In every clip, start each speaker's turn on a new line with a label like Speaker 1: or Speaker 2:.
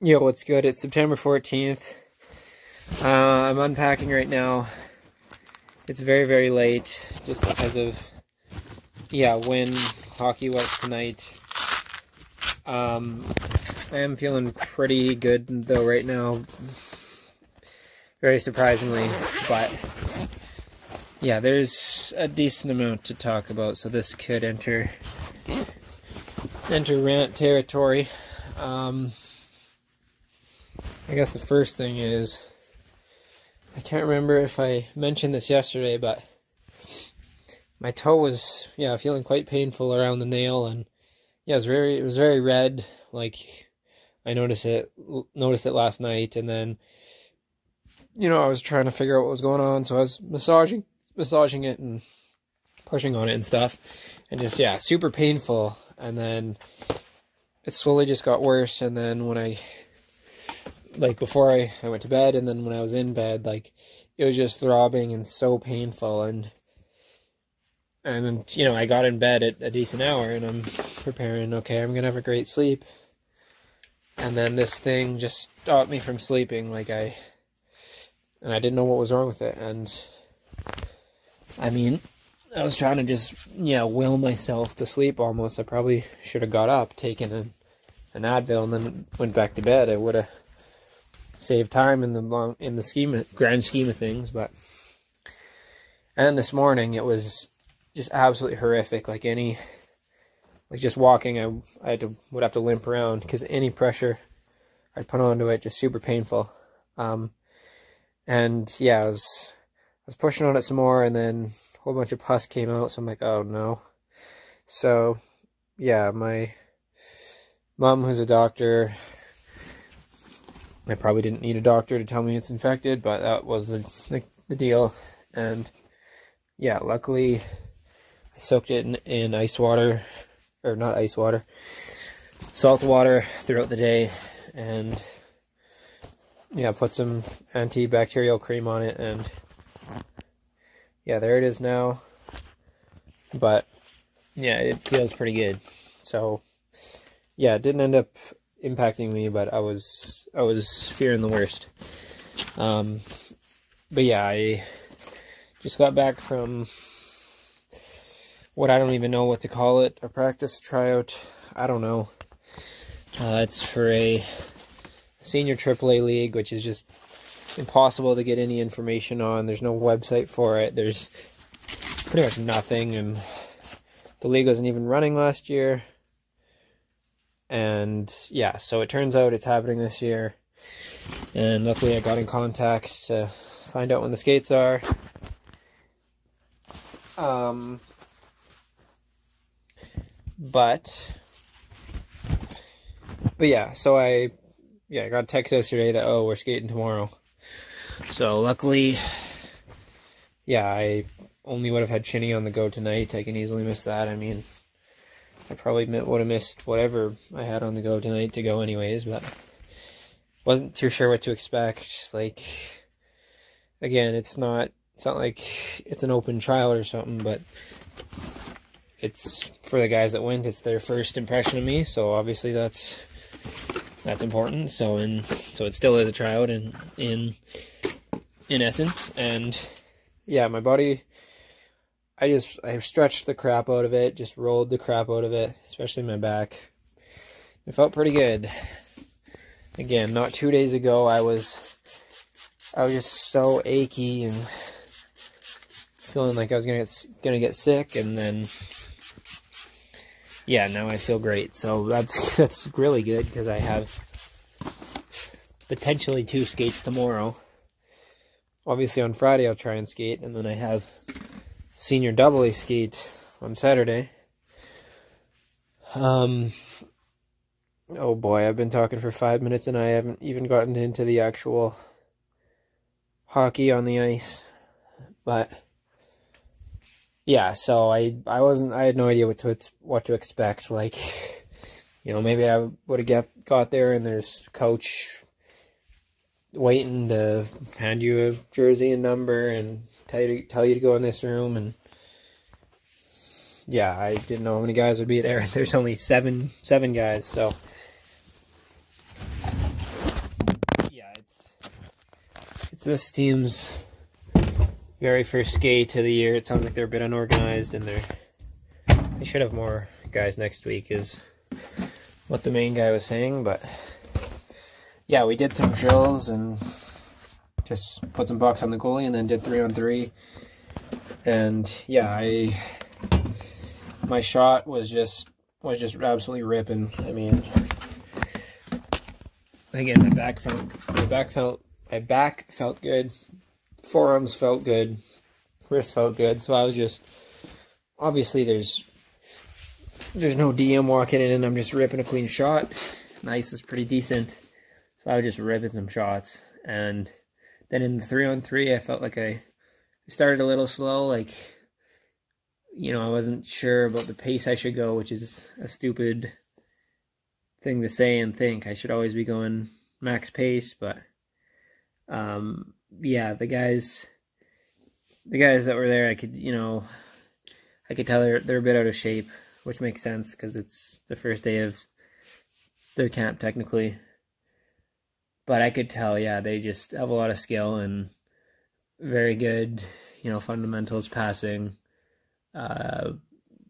Speaker 1: Yo, what's good? It's September 14th. I'm unpacking right now. It's very, very late, just because of, when hockey was tonight. I am feeling pretty good, though, right now. Very surprisingly, but, yeah, there's a decent amount to talk about, so this could enter rant territory. I guess the first thing is, I can't remember if I mentioned this yesterday, but my toe was, feeling quite painful around the nail, and it was very red. Like, I noticed it last night, and then, I was trying to figure out what was going on, so I was massaging it and pushing on it and stuff, and just, super painful. And then it slowly just got worse, and then when before I went to bed, and then when I was in bed, it was just throbbing and so painful, and I got in bed at a decent hour, and I'm preparing, okay, I'm gonna have a great sleep, and then this thing just stopped me from sleeping, and I didn't know what was wrong with it, and I mean, I was trying to just, will myself to sleep almost. I probably should have got up, taken an Advil, and then went back to bed. I would have saved time in the grand scheme of things, but and then this morning it was just absolutely horrific. Just walking, I would have to limp around because any pressure I'd put onto it, just super painful. And I was pushing on it some more, and then a whole bunch of pus came out, so I'm like, oh no. So my mom, who's a doctor, I probably didn't need a doctor to tell me it's infected, but that was the deal. And luckily I soaked it in ice water, or not ice water, salt water throughout the day, and put some antibacterial cream on it, and there it is now. But it feels pretty good. So it didn't end up impacting me, but I was fearing the worst. I just got back from what I don't even know what to call it, a practice tryout. I don't know. It's for a senior AAA league, which is just impossible to get any information on. There's no website for it. There's pretty much nothing, and the league wasn't even running last year. And so it turns out it's happening this year, and luckily I got in contact to find out when the skates are. So I got a text yesterday that, we're skating tomorrow. So luckily, I only would have had Chinny on the go tonight. I can easily miss that. I mean, I probably would have missed whatever I had on the go tonight to go anyways, but wasn't too sure what to expect. Again, it's not like it's an open trial or something, but it's for the guys that went. It's their first impression of me, so obviously that's important. So it still is a tryout in essence, and my body, I stretched the crap out of it, just rolled the crap out of it, especially my back. It felt pretty good. Again, not 2 days ago, I was just so achy and feeling like I was gonna get sick, and then now I feel great. So that's really good, because I have potentially 2 skates tomorrow. Obviously on Friday I'll try and skate, and then I have senior AA skate on Saturday. Oh boy, I've been talking for 5 minutes and I haven't even gotten into the actual hockey on the ice. But so I had no idea what to expect. Maybe I would have got there and there's a coach waiting to hand you a jersey and number and tell you to go in this room, and I didn't know how many guys would be there. There's only seven guys, so It's this team's very first skate of the year. It sounds like they're a bit unorganized, and they should have more guys next week, is what the main guy was saying. But yeah, we did some drills and just put some pucks on the goalie, and then did 3-on-3. And yeah, my shot was just absolutely ripping. I mean, again, my back felt good, forearms felt good, wrist felt good. So I was just, obviously there's no DM walking in and I'm just ripping a clean shot. Ice is pretty decent, so I was just ripping some shots. And then in the 3-on-3, I felt like I started a little slow, like, you know, I wasn't sure about the pace I should go, which is a stupid thing to say and think. I should always be going max pace, but yeah, the guys that were there, I could tell they're a bit out of shape, which makes sense because it's the first day of their camp technically. But I could tell, yeah, they just have a lot of skill and very good, you know, fundamentals, passing,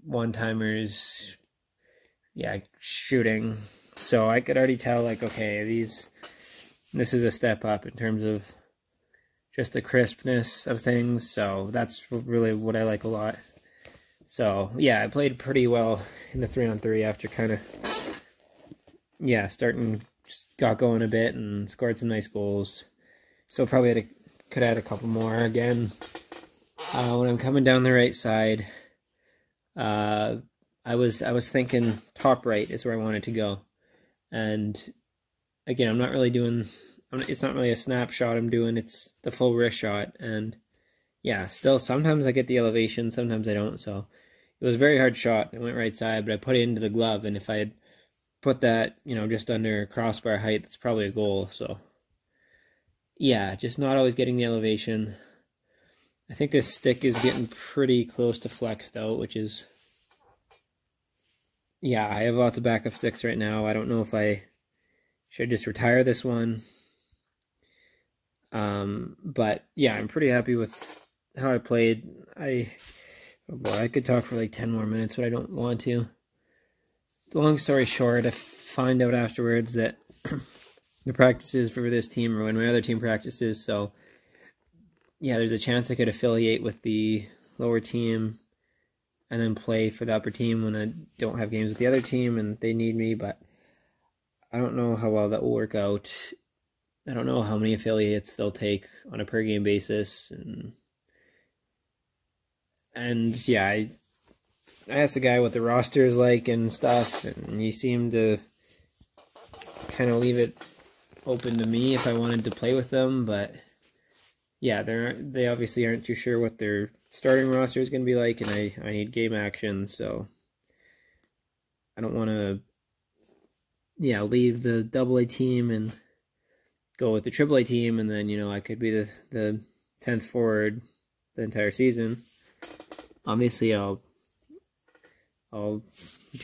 Speaker 1: one-timers, yeah, shooting. So I could already tell, like, okay, this is a step up in terms of just the crispness of things. So that's really what I like a lot. So yeah, I played pretty well in the 3-on-3 after kind of, yeah, just got going a bit and scored some nice goals. So probably could add a couple more. Again, when I'm coming down the right side, I was thinking top right is where I wanted to go. And again, I'm not really doing, it's not really a snapshot I'm doing, it's the full wrist shot. And yeah, still sometimes I get the elevation, sometimes I don't. So it was a very hard shot. It went right side, but I put it into the glove, and if I had put that, you know, just under crossbar height, that's probably a goal. So yeah, just not always getting the elevation. I think this stick is getting pretty close to flexed out, which is, yeah, I have lots of backup sticks right now. I don't know if I should just retire this one. But yeah, I'm pretty happy with how I played. Oh boy, I could talk for like 10 more minutes, but I don't want to. Long story short, I find out afterwards that the practices for this team are when my other team practices. So yeah, there's a chance I could affiliate with the lower team and then play for the upper team when I don't have games with the other team and they need me, but I don't know how well that will work out. I don't know how many affiliates they'll take on a per game basis, and yeah, I asked the guy what the roster is like and stuff, and he seemed to kind of leave it open to me if I wanted to play with them. But yeah, they obviously aren't too sure what their starting roster is going to be like, and I need game action, so I don't want to, yeah, leave the AA team and go with the AAA team, and then, you know, I could be the 10th forward the entire season. Obviously, I'll do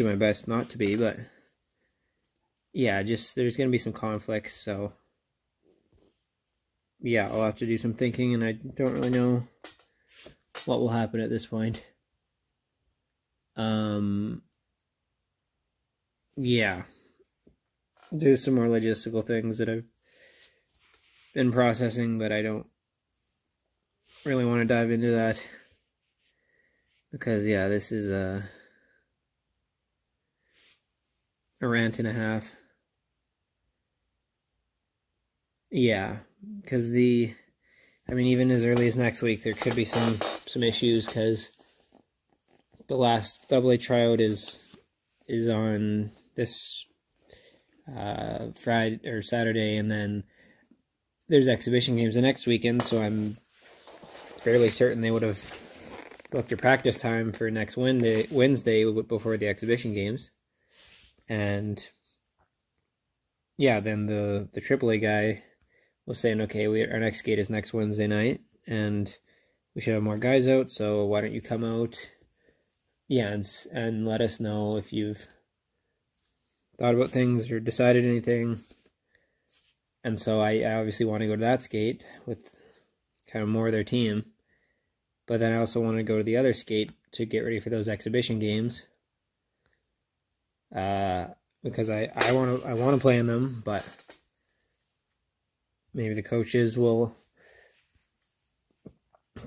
Speaker 1: my best not to be, but yeah, just there's going to be some conflicts, so yeah, I'll have to do some thinking, and I don't really know what will happen at this point. Yeah, there's some more logistical things that I've been processing, but I don't really want to dive into that because, yeah, this is a rant and a half. Yeah, because I mean, even as early as next week, there could be some issues because the last AA tryout is on this Friday or Saturday, and then there's exhibition games the next weekend, so I'm fairly certain they would have booked your practice time for next Wednesday before the exhibition games. And yeah, then the AAA guy was saying, okay, our next skate is next Wednesday night, and we should have more guys out, so why don't you come out? Yeah, and let us know if you've thought about things or decided anything. And so I obviously want to go to that skate with kind of more of their team. But then I also want to go to the other skate to get ready for those exhibition games. Because I want to play in them, but maybe the coaches will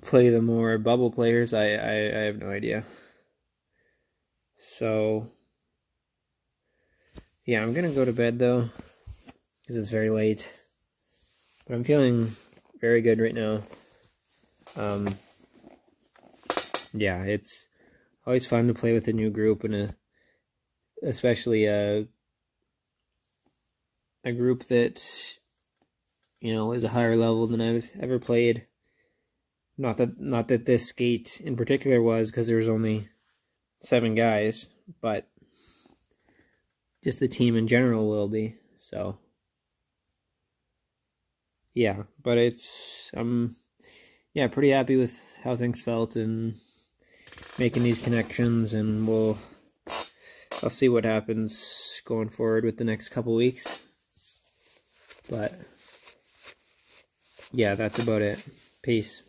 Speaker 1: play the more bubble players. I have no idea. So yeah, I'm gonna go to bed though, because it's very late. But I'm feeling very good right now. Yeah, it's always fun to play with a new group, and especially a group that, you know, is a higher level than I've ever played. Not that this skate in particular was, because there was only 7 guys, but just the team in general will be. So yeah, but I'm pretty happy with how things felt and making these connections, and I'll see what happens going forward with the next couple weeks. But yeah, that's about it. Peace.